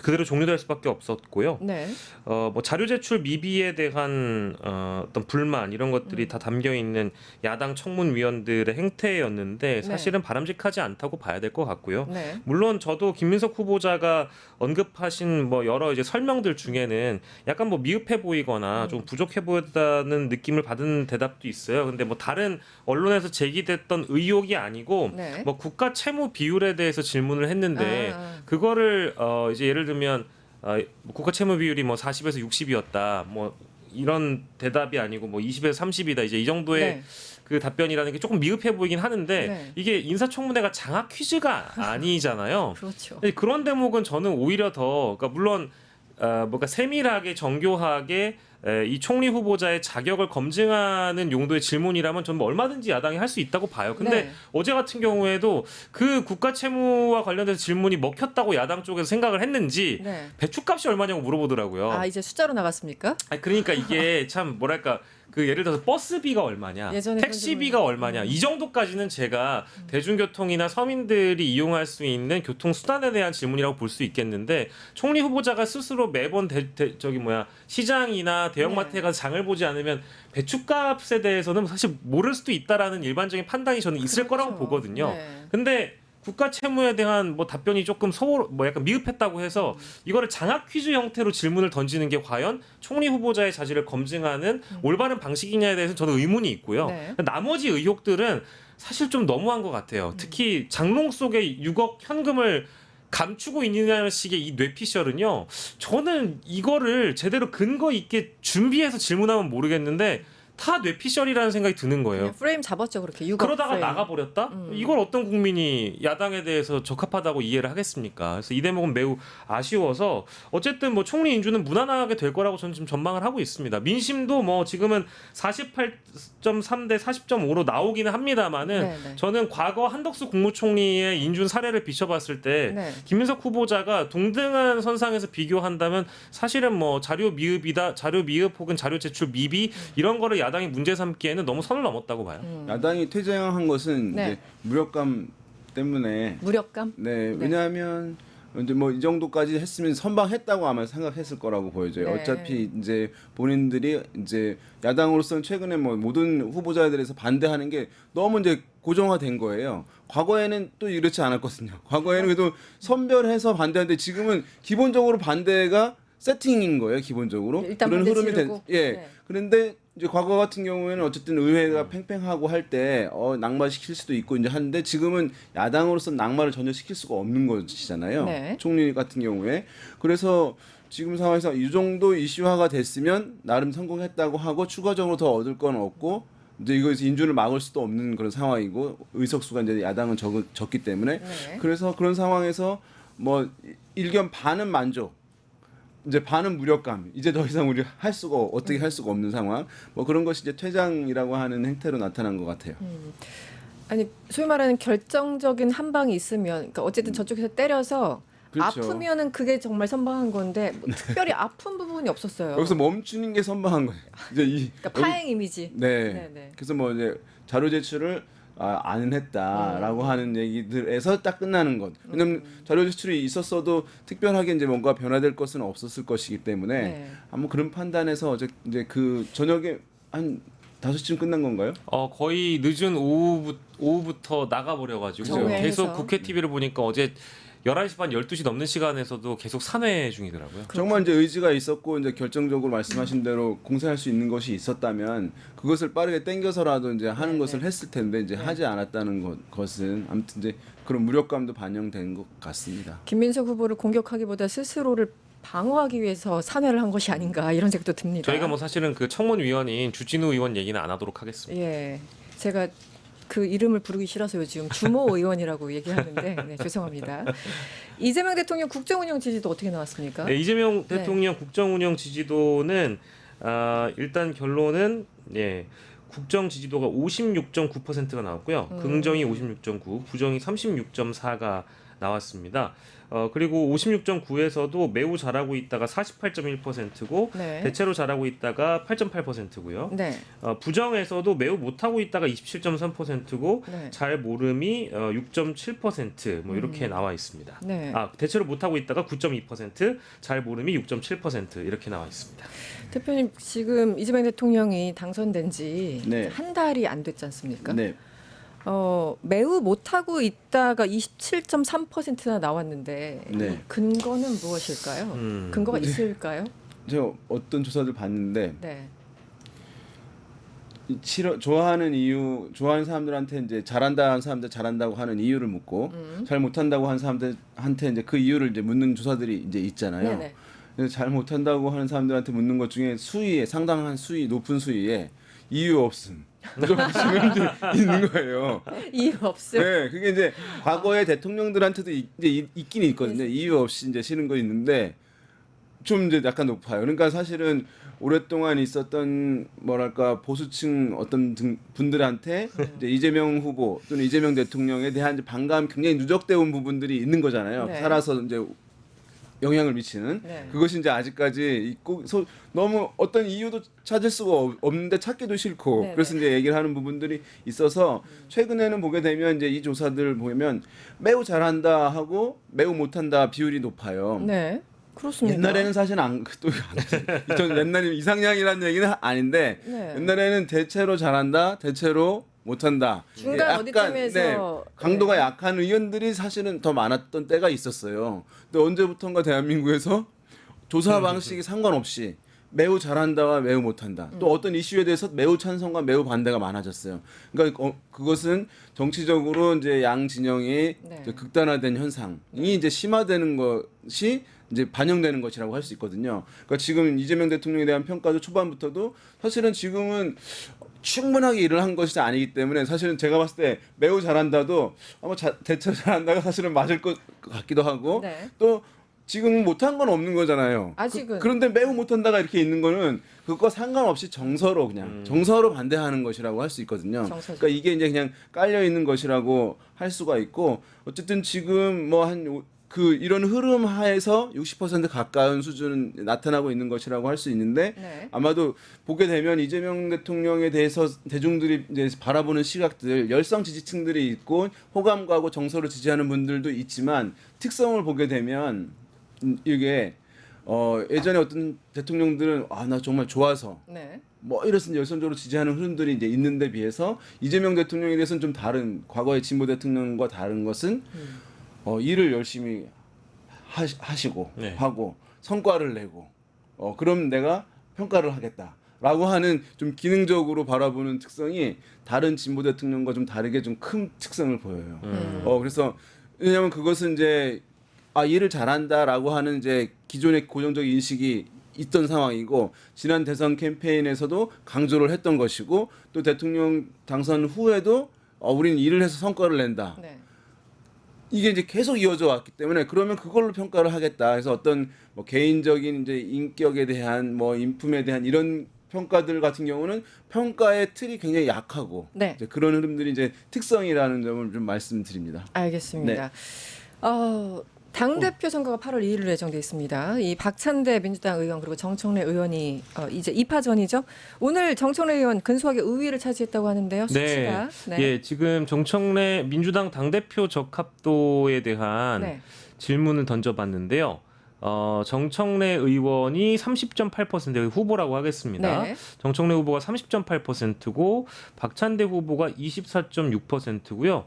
Speaker 2: 그대로 종료될 수밖에 없었고요.
Speaker 1: 네.
Speaker 2: 뭐 자료 제출 미비에 대한 어떤 불만 이런 것들이 다 담겨 있는 야당 청문위원들의 행태였는데 사실은 바람직하지 않다고 봐야 될 것 같고요.
Speaker 1: 네.
Speaker 2: 물론 저도 김민석 후보자가 언급하신 뭐 여러 이제 설명들 중에는 약간 뭐 미흡해 보이거나 좀 부족해 보였다는 느낌을 받은 대답도 있어요. 근데 뭐 다른 언론에서 제기됐던 의혹이 아니고
Speaker 1: 네.
Speaker 2: 뭐 국가 채무 비율에 대해서 질문을 했는데
Speaker 1: 아.
Speaker 2: 그거를 이제 예를 들면 국가 채무 비율이 뭐 40에서 60이었다. 뭐 이런 대답이 아니고 뭐 20에서 30이다. 이제 이 정도의
Speaker 1: 네.
Speaker 2: 그 답변이라는 게 조금 미흡해 보이긴 하는데
Speaker 1: 네.
Speaker 2: 이게 인사청문회가 장학 퀴즈가 아니잖아요.
Speaker 1: 그렇죠.
Speaker 2: 근데 그런 대목은 저는 오히려 더 그러니까 물론 뭔가 세밀하게 정교하게 이 총리 후보자의 자격을 검증하는 용도의 질문이라면 저는 뭐 얼마든지 야당이 할 수 있다고 봐요. 근데
Speaker 1: 네.
Speaker 2: 어제 같은 경우에도 그 국가 채무와 관련돼서 질문이 먹혔다고 야당 쪽에서 생각을 했는지
Speaker 1: 네.
Speaker 2: 배추값이 얼마냐고 물어보더라고요.
Speaker 1: 아 이제 숫자로 나갔습니까?
Speaker 2: 아니, 그러니까 이게 참 뭐랄까 그 예를 들어서 버스비가 얼마냐,
Speaker 1: 예전에
Speaker 2: 택시비가 얼마냐 이 정도까지는 제가 대중교통이나 서민들이 이용할 수 있는 교통 수단에 대한 질문이라고 볼 수 있겠는데 총리 후보자가 스스로 매번 시장이나 대형마트에 가서 장을 보지 않으면 배추값에 대해서는 사실 모를 수도 있다라는 일반적인 판단이 저는 있을 거라고
Speaker 1: 그렇죠.
Speaker 2: 보거든요.
Speaker 1: 네.
Speaker 2: 근데 국가 채무에 대한 뭐 답변이 조금 뭐 약간 미흡했다고 해서 이거를 장학 퀴즈 형태로 질문을 던지는 게 과연 총리 후보자의 자질을 검증하는 올바른 방식이냐에 대해서 저는 의문이 있고요.
Speaker 1: 네.
Speaker 2: 나머지 의혹들은 사실 좀 너무한 것 같아요. 특히 장롱 속에 6억 현금을 감추고 있느냐는 식의 이 뇌피셜은요. 저는 이거를 제대로 근거 있게 준비해서 질문하면 모르겠는데 다 뇌피셜이라는 생각이 드는 거예요.
Speaker 1: 그냥 프레임 잡았죠 그렇게. 육아
Speaker 2: 그러다가
Speaker 1: 프레임.
Speaker 2: 나가버렸다? 이걸 어떤 국민이 야당에 대해서 적합하다고 이해를 하겠습니까? 그래서 이 대목은 매우 아쉬워서 어쨌든 뭐 총리 인준은 무난하게 될 거라고 저는 지금 전망을 하고 있습니다. 민심도 뭐 지금은 48.3대 40.5로 나오기는 합니다만은
Speaker 1: 네네.
Speaker 2: 저는 과거 한덕수 국무총리의 인준 사례를 비춰봤을 때
Speaker 1: 네.
Speaker 2: 김민석 후보자가 동등한 선상에서 비교한다면 사실은 뭐 자료 미흡이다, 자료 미흡 혹은 자료 제출 미비 이런 거를 야당이 문제 삼기에는 너무 선을 넘었다고 봐요.
Speaker 3: 야당이 퇴장한 것은
Speaker 1: 네.
Speaker 3: 이제 무력감 때문에
Speaker 1: 무력감?
Speaker 3: 네, 왜냐하면 이제 뭐 이 정도까지 했으면 선방했다고 아마 생각했을 거라고 보여져요.
Speaker 1: 네.
Speaker 3: 어차피 이제 본인들이 이제 야당으로서는 최근에 뭐 모든 후보자에 대해서 반대하는 게 너무 이제 고정화된 거예요. 과거에는 또 이렇지 않았거든요. 과거에는 그래도 선별해서 반대하는데 지금은 기본적으로 반대가 세팅인 거예요. 기본적으로
Speaker 1: 일단
Speaker 3: 그런
Speaker 1: 반대
Speaker 3: 흐름이
Speaker 1: 지르고.
Speaker 3: 예.
Speaker 1: 네.
Speaker 3: 그런데 이제 과거 같은 경우에는 어쨌든 의회가 팽팽하고 할 때 낙마시킬 수도 있고 이제 하는데 지금은 야당으로서 낙마를 전혀 시킬 수가 없는 것이잖아요.
Speaker 1: 네.
Speaker 3: 총리 같은 경우에. 그래서 지금 상황에서 이 정도 이슈화가 됐으면 나름 성공했다고 하고 추가적으로 더 얻을 건 없고 이제 이거에서 인준을 막을 수도 없는 그런 상황이고 의석수가 이제 야당은 적기 때문에
Speaker 1: 네.
Speaker 3: 그래서 그런 상황에서 뭐 일견 반은 만족 이제 반은 무력감 이제 더 이상 우리 할 수가 어떻게 할 수가 없는 상황 뭐 그런 것이 이제 퇴장이라고 하는 행태로 나타난 것 같아요.
Speaker 1: 아니 소위 말하는 결정적인 한 방이 있으면 그러니까 어쨌든 저쪽에서 때려서
Speaker 3: 그렇죠.
Speaker 1: 아프면은 그게 정말 선방한 건데 뭐 특별히 아픈 부분이 없었어요.
Speaker 3: 여기서 멈추는 게 선방한 거예요. 이제
Speaker 1: 그러니까 파행 이미지.
Speaker 3: 네.
Speaker 1: 네네.
Speaker 3: 그래서 뭐 이제 자료 제출을 안 했다라고 하는 얘기들에서 딱 끝나는 것. 왜냐면 자료 제출이 있었어도 특별하게 이제 뭔가 변화될 것은 없었을 것이기 때문에
Speaker 1: 네.
Speaker 3: 아무 그런 판단에서 어제 이제 그 저녁에 한 5시쯤 끝난 건가요?
Speaker 2: 거의 늦은 오후부터 나가버려가지고
Speaker 1: 정회에서.
Speaker 2: 계속 국회 TV를 보니까 어제 11시 반 12시 넘는 시간에서도 계속 산회 중이더라고요.
Speaker 3: 정말 이제 의지가 있었고 이제 결정적으로 말씀하신 대로 공세할 수 있는 것이 있었다면 그것을 빠르게 땡겨서라도 이제 하는
Speaker 1: 네,
Speaker 3: 것을
Speaker 1: 네.
Speaker 3: 했을 텐데 이제 하지 않았다는 것은 아무튼 이제 그런 무력감도 반영된 것 같습니다.
Speaker 1: 김민석 후보를 공격하기보다 스스로를 방어하기 위해서 산회를 한 것이 아닌가 이런 생각도 듭니다.
Speaker 2: 저희가 뭐 사실은 그 청문위원인 주진우 의원 얘기는 안 하도록 하겠습니다.
Speaker 1: 예, 제가 그 이름을 부르기 싫어서 요즘 주모 의원이라고 얘기하는데 네, 죄송합니다. 이재명 대통령 국정운영 지지도 어떻게 나왔습니까?
Speaker 2: 네, 이재명
Speaker 1: 네.
Speaker 2: 대통령 국정운영 지지도는 일단 결론은 국정 지지도가 56.9%가 나왔고요. 긍정이 56.9, 부정이 36.4가 나왔습니다. 그리고 56.9에서도 매우 잘하고 있다가 48.1%고
Speaker 1: 네.
Speaker 2: 대체로 잘하고 있다가 8.8%고요.
Speaker 1: 네.
Speaker 2: 부정에서도 매우 못하고 있다가 27.3%고
Speaker 1: 네.
Speaker 2: 잘 모름이 6.7%뭐 이렇게 나와 있습니다.
Speaker 1: 네.
Speaker 2: 대체로 못하고 있다가 9.2%, 잘 모름이 6.7% 이렇게 나와 있습니다.
Speaker 1: 대표님 지금 이재명 대통령이 당선된 지
Speaker 3: 네.
Speaker 1: 한 달이 안 됐지 않습니까?
Speaker 3: 네.
Speaker 1: 매우 못하고 있다가 27.3%나 나왔는데
Speaker 3: 네.
Speaker 1: 이 근거는 무엇일까요? 근거가 있을까요?
Speaker 3: 제가 어떤 조사들 봤는데
Speaker 1: 네.
Speaker 3: 좋아하는 사람들한테 이제 잘한다 하는 사람들 잘한다고 하는 이유를 묻고 잘 못한다고 하는 사람들한테 이제 그 이유를 이제 묻는 조사들이 이제 있잖아요.
Speaker 1: 네네.
Speaker 3: 그래서 잘 못한다고 하는 사람들한테 묻는 것 중에 상당한 높은 수위에 이유 없음. 좀 질문들이 있는 거예요.
Speaker 1: 이유 없음.
Speaker 3: 네, 그게 이제 과거의 대통령들한테도 이제 있긴 있거든요. 이유 없이 이제 싫은 거 있는데 좀 이제 약간 높아요. 그러니까 사실은 오랫동안 있었던 뭐랄까 보수층 어떤 분들한테 이제 이재명 후보 또는 이재명 대통령에 대한 이제 반감 굉장히 누적되어 온 부분들이 있는 거잖아요.
Speaker 1: 네.
Speaker 3: 살아서 이제 영향을 미치는
Speaker 1: 네.
Speaker 3: 그것이 이제 아직까지 있고 너무 어떤 이유도 찾을 수가 없는데 찾기도 싫고
Speaker 1: 네네.
Speaker 3: 그래서 이제 얘기를 하는 부분들이 있어서 최근에는 보게 되면 이제 이 조사들 보면 매우 잘한다 하고 매우 못한다 비율이 높아요.
Speaker 1: 네. 그렇습니다.
Speaker 3: 옛날에는 사실 전 옛날에 이상향이라는 얘기는 아닌데
Speaker 1: 네.
Speaker 3: 옛날에는 대체로 잘한다 대체로 못한다.
Speaker 1: 중간
Speaker 3: 이게 약간,
Speaker 1: 어디쯤에서
Speaker 3: 강도가
Speaker 1: 네.
Speaker 3: 약한 의원들이 사실은 더 많았던 때가 있었어요. 근데 언제부턴가 대한민국에서 조사 방식이 상관없이 매우 잘한다와 매우 못한다. 또 어떤 이슈에 대해서 매우 찬성과 매우 반대가 많아졌어요. 그러니까 그것은 정치적으로 이제 양 진영이
Speaker 1: 네.
Speaker 3: 이제 극단화된 현상이 이제 심화되는 것이 이제 반영되는 것이라고 할 수 있거든요. 그러니까 지금 이재명 대통령에 대한 평가도 초반부터도 사실은 지금은 충분하게 일을 한 것이 아니기 때문에 사실은 제가 봤을 때 매우 잘한다도 아마 대체로 잘한다가 사실은 맞을 것 같기도 하고
Speaker 1: 네.
Speaker 3: 또 지금 못한 건 없는 거잖아요.
Speaker 1: 아직은.
Speaker 3: 그런데 매우 못한다가 이렇게 있는 거는 그거 상관없이 정서로 그냥 정서로 반대하는 것이라고 할 수 있거든요.
Speaker 1: 정서죠.
Speaker 3: 그러니까 이게 이제 그냥 깔려 있는 것이라고 할 수가 있고 어쨌든 지금 뭐 이런 흐름 하에서 60% 가까운 수준은 나타나고 있는 것이라고 할 수 있는데
Speaker 1: 네.
Speaker 3: 아마도 보게 되면 이재명 대통령에 대해서 대중들이 이제 바라보는 시각들 열성 지지층들이 있고 호감가고 정서로 지지하는 분들도 있지만 특성을 보게 되면 이게 예전에 어떤 대통령들은 나 정말 좋아서
Speaker 1: 네.
Speaker 3: 뭐 이래서 열성적으로 지지하는 흐름들이 이제 있는데 비해서 이재명 대통령에 대해서는 좀 다른 과거의 진보 대통령과 다른 것은 일을 열심히 하시고
Speaker 2: 네.
Speaker 3: 하고 성과를 내고 그럼 내가 평가를 하겠다. 라고 하는 좀 기능적으로 바라보는 특성이 다른 진보 대통령과 좀 다르게 좀 큰 특성을 보여요. 그래서 왜냐하면 그것은 이제 일을 잘한다라고 하는 이제 기존의 고정적 인식이 있던 상황이고 지난 대선 캠페인에서도 강조를 했던 것이고 또 대통령 당선 후에도 우리는 일을 해서 성과를 낸다.
Speaker 1: 네.
Speaker 3: 이게 이제 계속 이어져 왔기 때문에 그러면 그걸로 평가를 하겠다. 그래서 어떤 뭐 개인적인 이제 인격에 대한 뭐 인품에 대한 이런 평가들 같은 경우는 평가의 틀이 굉장히 약하고
Speaker 1: 네.
Speaker 3: 이제 그런 흐름들이 이제 특성이라는 점을 좀 말씀드립니다.
Speaker 1: 알겠습니다. 당대표 선거가 8월 2일로 예정돼 있습니다. 이 박찬대 민주당 의원 그리고 정청래 의원이 이제 2파전이죠. 오늘 정청래 의원 근소하게 우위를 차지했다고 하는데요. 수치가.
Speaker 2: 예, 지금 정청래 민주당 당대표 적합도에 대한
Speaker 1: 네.
Speaker 2: 질문을 던져봤는데요. 정청래 의원이 30.8% 후보라고 하겠습니다.
Speaker 1: 네.
Speaker 2: 정청래 후보가 30.8%고 박찬대 후보가 24.6%고요.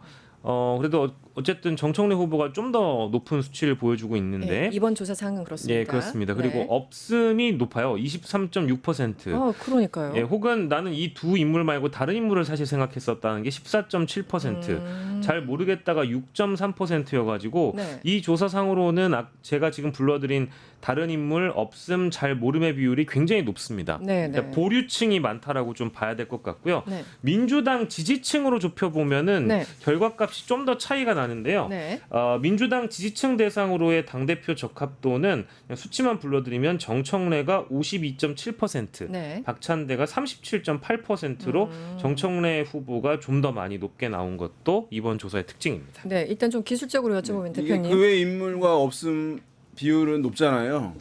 Speaker 2: 그래도 어쨌든 정청래 후보가 좀 더 높은 수치를 보여주고 있는데
Speaker 1: 네, 이번 조사상은 그렇습니다.
Speaker 2: 예, 그렇습니다. 그리고
Speaker 1: 네.
Speaker 2: 없음이 높아요. 23.6%.
Speaker 1: 그러니까요.
Speaker 2: 예, 혹은 나는 이 두 인물 말고 다른 인물을 사실 생각했었다는 게 14.7%. 잘 모르겠다가 6.3%여가지고
Speaker 1: 네.
Speaker 2: 이 조사상으로는 제가 지금 불러드린 다른 인물 없음 잘 모름의 비율이 굉장히 높습니다.
Speaker 1: 네,
Speaker 2: 그러니까
Speaker 1: 네.
Speaker 2: 보류층이 많다라고 좀 봐야 될 것 같고요.
Speaker 1: 네.
Speaker 2: 민주당 지지층으로 좁혀보면은
Speaker 1: 네.
Speaker 2: 결과값이 좀 더 차이가 나는데요.
Speaker 1: 네.
Speaker 2: 민주당 지지층 대상으로의 당대표 적합도는 그냥 수치만 불러드리면 정청래가 52.7%,
Speaker 1: 네.
Speaker 2: 박찬대가 37.8%로 정청래 후보가 좀 더 많이 높게 나온 것도 이번 조사의 특징입니다.
Speaker 1: 네, 일단 좀 기술적으로 여쭤보면
Speaker 3: 이게
Speaker 1: 대표님.
Speaker 3: 그 외 인물과 없음 비율은 높잖아요.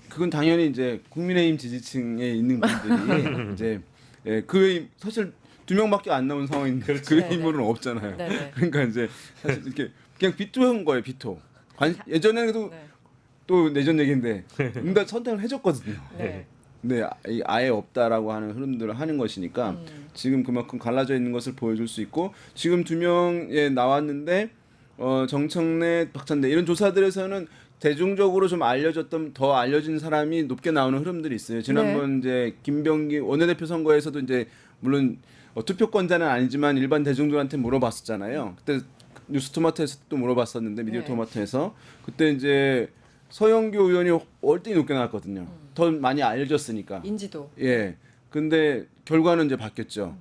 Speaker 3: 그건 당연히 이제 국민의힘 지지층에 있는 분들이 이제 그 외 사실 2명밖에 안 나온 상황인데 그 외
Speaker 1: 네네.
Speaker 3: 인물은 없잖아요.
Speaker 1: 네네.
Speaker 3: 그러니까 이제 사실 이렇게 그냥 비토한 거예요, 비토. 예전에도
Speaker 1: 네.
Speaker 3: 또 내전 얘기인데 응답 선택을 해줬거든요.
Speaker 1: 네.
Speaker 3: 근데 아예 없다라고 하는 흐름들을 하는 것이니까 지금 그만큼 갈라져 있는 것을 보여줄 수 있고 지금 2명에 나왔는데 정청래, 박찬대 이런 조사들에서는 대중적으로 좀 알려졌던 더 알려진 사람이 높게 나오는 흐름들이 있어요. 지난번 이제 김병기 원내대표 선거에서도 이제 물론 투표권자는 아니지만 일반 대중들한테 물어봤었잖아요. 그때 뉴스토마토에서 또 물어봤었는데 미디어
Speaker 1: 네.
Speaker 3: 토마토에서 그때 이제 서영교 의원이 월등히 높게 나왔거든요. 더 많이 알려졌으니까.
Speaker 1: 인지도.
Speaker 3: 예. 근데 결과는 이제 바뀌었죠.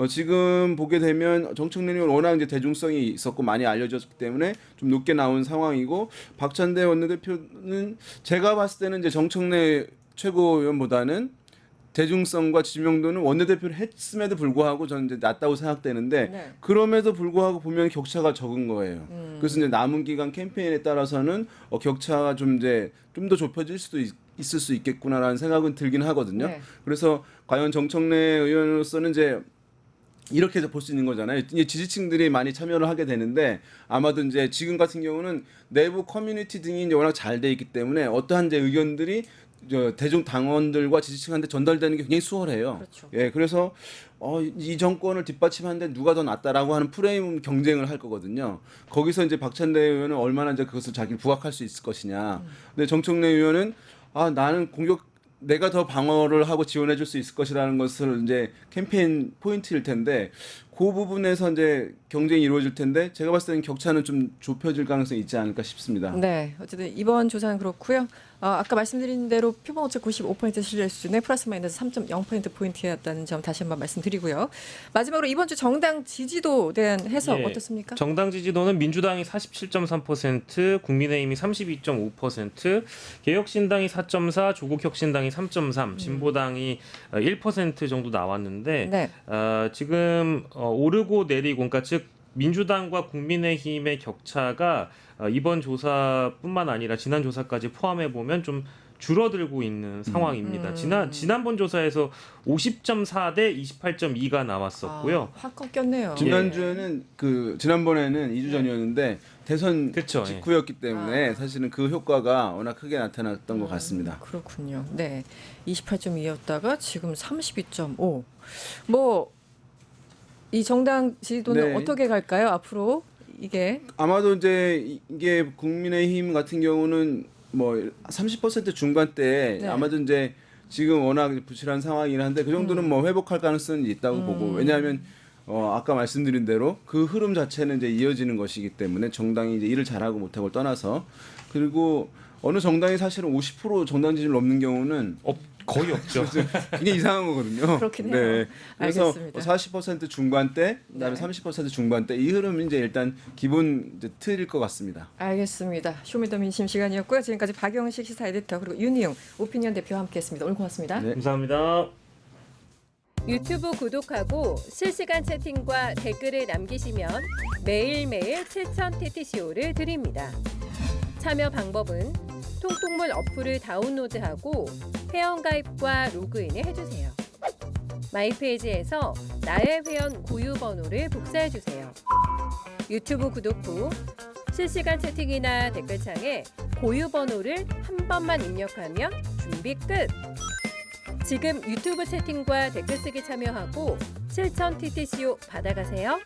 Speaker 3: 지금 보게 되면 정청래 의원 워낙 이제 대중성이 있었고 많이 알려졌기 때문에 좀 높게 나온 상황이고 박찬대 원내대표는 제가 봤을 때는 이제 정청래 최고위원보다는 대중성과 지명도는 원내대표를 했음에도 불구하고 저는 이제 낮다고 생각되는데
Speaker 1: 네.
Speaker 3: 그럼에도 불구하고 보면 격차가 적은 거예요. 그래서 이제 남은 기간 캠페인에 따라서는 격차가 좀 이제 좀 더 좁혀질 수도 있을 수 있겠구나라는 생각은 들긴 하거든요.
Speaker 1: 네.
Speaker 3: 그래서 과연 정청래 의원으로서는 이제 이렇게 볼 수 있는 거잖아요. 이제 지지층들이 많이 참여를 하게 되는데 아마도 이제 지금 같은 경우는 내부 커뮤니티 등이 이제 워낙 잘 돼 있기 때문에 어떠한 이제 의견들이 대중 당원들과 지지층한테 전달되는 게 굉장히 수월해요.
Speaker 1: 그렇죠.
Speaker 3: 예, 그래서 이 정권을 뒷받침하는데 누가 더 낫다라고 하는 프레임 경쟁을 할 거거든요. 거기서 이제 박찬대 의원은 얼마나 이제 그것을 자기를 부각할 수 있을 것이냐. 근데 정청래 의원은 나는 내가 더 방어를 하고 지원해 줄 수 있을 것이라는 것을 이제 캠페인 포인트일 텐데 그 부분에서 이제 경쟁이 이루어질 텐데 제가 봤을 때는 격차는 좀 좁혀질 가능성이 있지 않을까 싶습니다.
Speaker 1: 네, 어쨌든 이번 조사는 그렇고요. 아까 말씀드린 대로 표본 오차 95% 신뢰 수준의 플러스 마이너스 3.0% 포인트였다는 점 다시 한번 말씀드리고요. 마지막으로 이번 주 정당 지지도 대한 해석
Speaker 2: 예,
Speaker 1: 어떻습니까?
Speaker 2: 정당 지지도는 민주당이 47.3%, 국민의힘이 32.5%, 개혁신당이 4.4, 조국혁신당이 3.3, 진보당이 1% 정도 나왔는데
Speaker 1: 네.
Speaker 2: 지금 오르고 내리고 그러니까 즉 민주당과 국민의힘의 격차가 이번 조사뿐만 아니라 지난 조사까지 포함해 보면 좀 줄어들고 있는 상황입니다. 지난번 조사에서 50.4 대 28.2가 나왔었고요.
Speaker 1: 확 꺾였네요.
Speaker 3: 지난주에는 지난번에는 2주 전이었는데 대선
Speaker 2: 그쵸,
Speaker 3: 직후였기 때문에 사실은 그 효과가 워낙 크게 나타났던 것 같습니다.
Speaker 1: 그렇군요. 네, 28.2였다가 지금 32.5. 뭐 이 정당 지지도는
Speaker 3: 네.
Speaker 1: 어떻게 갈까요? 앞으로 이게
Speaker 3: 아마도 이제 이게 국민의힘 같은 경우는 뭐 30% 중반대
Speaker 1: 네.
Speaker 3: 아마도 이제 지금 워낙 부실한 상황이긴 한데 그 정도는 뭐 회복할 가능성이 있다고 보고 왜냐하면 아까 말씀드린 대로 그 흐름 자체는 이제 이어지는 것이기 때문에 정당이 이제 일을 잘하고 못하고를 떠나서 그리고 어느 정당이 사실은 50% 정당 지지를 넘는 경우는
Speaker 2: 거의 없죠.
Speaker 3: 이게 이상한 거거든요.
Speaker 1: 그렇긴 해요.
Speaker 3: 네. 그래서
Speaker 1: 알겠습니다.
Speaker 3: 40% 중반대, 그다음에
Speaker 1: 네.
Speaker 3: 30% 중반대 이 흐름이 이제 일단 기본 이제 틀일 것 같습니다.
Speaker 1: 알겠습니다. 쇼미더민심 시간이었고요. 지금까지 박영식 시사 에디터 그리고 윤희용 오피니언 대표와 함께했습니다. 오늘 고맙습니다.
Speaker 3: 네.
Speaker 2: 감사합니다.
Speaker 4: 유튜브 구독하고 실시간 채팅과 댓글을 남기시면 매일매일 실천 TTCO를 드립니다. 참여 방법은 통통물 어플을 다운로드하고 회원가입과 로그인을 해주세요. 마이페이지에서 나의 회원 고유 번호를 복사해주세요. 유튜브 구독 후 실시간 채팅이나 댓글창에 고유 번호를 한 번만 입력하면 준비 끝! 지금 유튜브 채팅과 댓글 쓰기 참여하고 실천 TTCO 받아가세요.